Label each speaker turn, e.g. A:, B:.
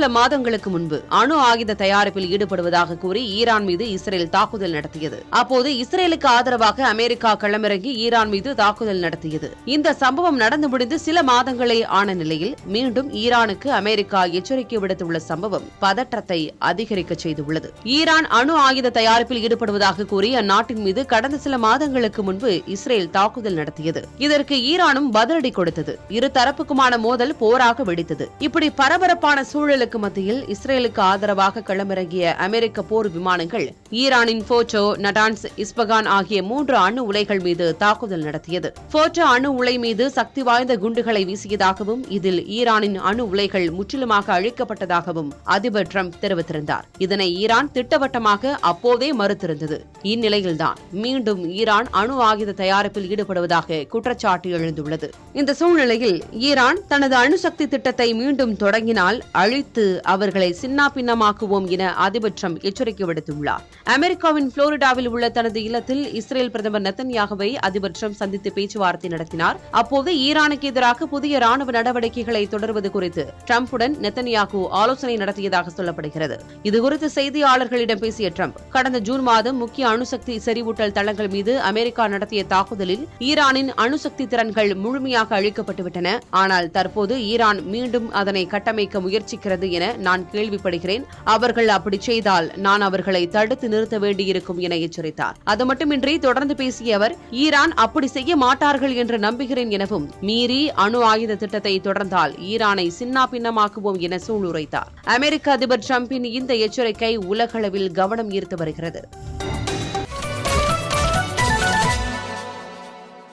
A: சில மாதங்களுக்கு முன்பு அணு ஆயுத தயாரிப்பில் ஈடுபடுவதாக கூறி ஈரான் மீது இஸ்ரேல் தாக்குதல் நடத்தியது. அப்போது இஸ்ரேலுக்கு ஆதரவாக அமெரிக்கா களமிறங்கி ஈரான் மீது தாக்குதல் நடத்தியது. இந்த சம்பவம் நடந்து முடிந்து சில மாதங்களே ஆன நிலையில் மீண்டும் ஈரானுக்கு அமெரிக்கா எச்சரிக்கை விடுத்துள்ள சம்பவம் பதற்றத்தை அதிகரிக்க செய்துள்ளது. ஈரான் அணு ஆயுத தயாரிப்பில் ஈடுபடுவதாக கூறி அந்நாட்டின் மீது கடந்த சில மாதங்களுக்கு முன்பு இஸ்ரேல் தாக்குதல் நடத்தியது. இதற்கு ஈரானும் பதிலடி கொடுத்தது. இரு தரப்புக்குமான மோதல் போராக வெடித்தது. இப்படி பரபரப்பான சூழலுக்கு மத்தியில் இஸ்ரேலுக்கு ஆதரவாக களமிறங்கிய அமெரிக்க போர் விமானங்கள் ஈரானின் போர்டோ, நடான்ஸ், இஸ்பகான் ஆகிய 3 அணு உலைகள் மீது தாக்குதல் நடத்தியது. போர்டோ அணு உலை மீது சக்தி வாய்ந்த குண்டுகளை வீசியதாகவும் இதில் ஈரானின் அணு உலைகள் முற்றிலுமாக அழிக்கப்பட்டதாகவும் அதிபர் டிரம்ப் தெரிவித்திருந்தார். இதனை ஈரான் திட்டவட்டமாக அப்போதே மறுத்திருந்தது. இந்நிலையில்தான் மீண்டும் ஈரான் அணு ஆயுத தயாரிப்பில் ஈடுபடுவதாக குற்றச்சாட்டு எழுந்துள்ளது. இந்த சூழ்நிலையில் ஈரான் தனது அணுசக்தி திட்டத்தை மீண்டும் தொடங்கினால் அழித்து அவர்களை சின்னாபின்னமாக்குவோம் என அதிபர் டிரம்ப் எச்சரிக்கை விடுத்துள்ளார். அமெரிக்காவின் புளோரிடாவில் உள்ள தனது இல்லத்தில் இஸ்ரேல் பிரதமர் நெத்தன்யாகுவை அதிபர் டிரம்ப் சந்தித்து பேச்சுவார்த்தை நடத்தினார். அப்போது ஈரானுக்கு எதிராக புதிய ராணுவ நடவடிக்கைகளை தொடர்வது குறித்து டிரம்புடன் நெத்தன்யாகு ஆலோசனை நடத்தியதாக சொல்லப்படுகிறது. இதுகுறித்து செய்தியாளர்களிடம் பேசிய டிரம்ப், கடந்த ஜூன் மாதம் முக்கிய அணுசக்தி செறிவூட்டல் தளங்கள் மீது அமெரிக்கா நடத்திய தாக்குதலில் ஈரானின் அணுசக்தி திறன்கள் முழுமையாக அழிக்கப்பட்டுவிட்டன. ஆனால் தற்போது ஈரான் மீண்டும் அதனை கட்டமைக்க முயற்சிக்கிறது என நான் கேள்விப்படுகிறேன். அவர்கள் அப்படி செய்தால் நான் அவர்களை தடுத்து நிறுத்த வேண்டியிருக்கும் என எச்சரித்தார். அது மட்டுமின்றி தொடர்ந்து பேசிய அவர், ஈரான் அப்படி செய்ய மாட்டார்கள் என்று நம்புகிறேன் எனவும், மீறி அணு ஆயுத திட்டத்தை தொடர்ந்தால் ஈரானை சின்னாபின்னமாக்குவோம் என சூளுரைத்தார். அமெரிக்க அதிபர் டிரம்பின் இந்த எச்சரிக்கை உலகளவில் கவனம் ஈர்த்து வருகிறது.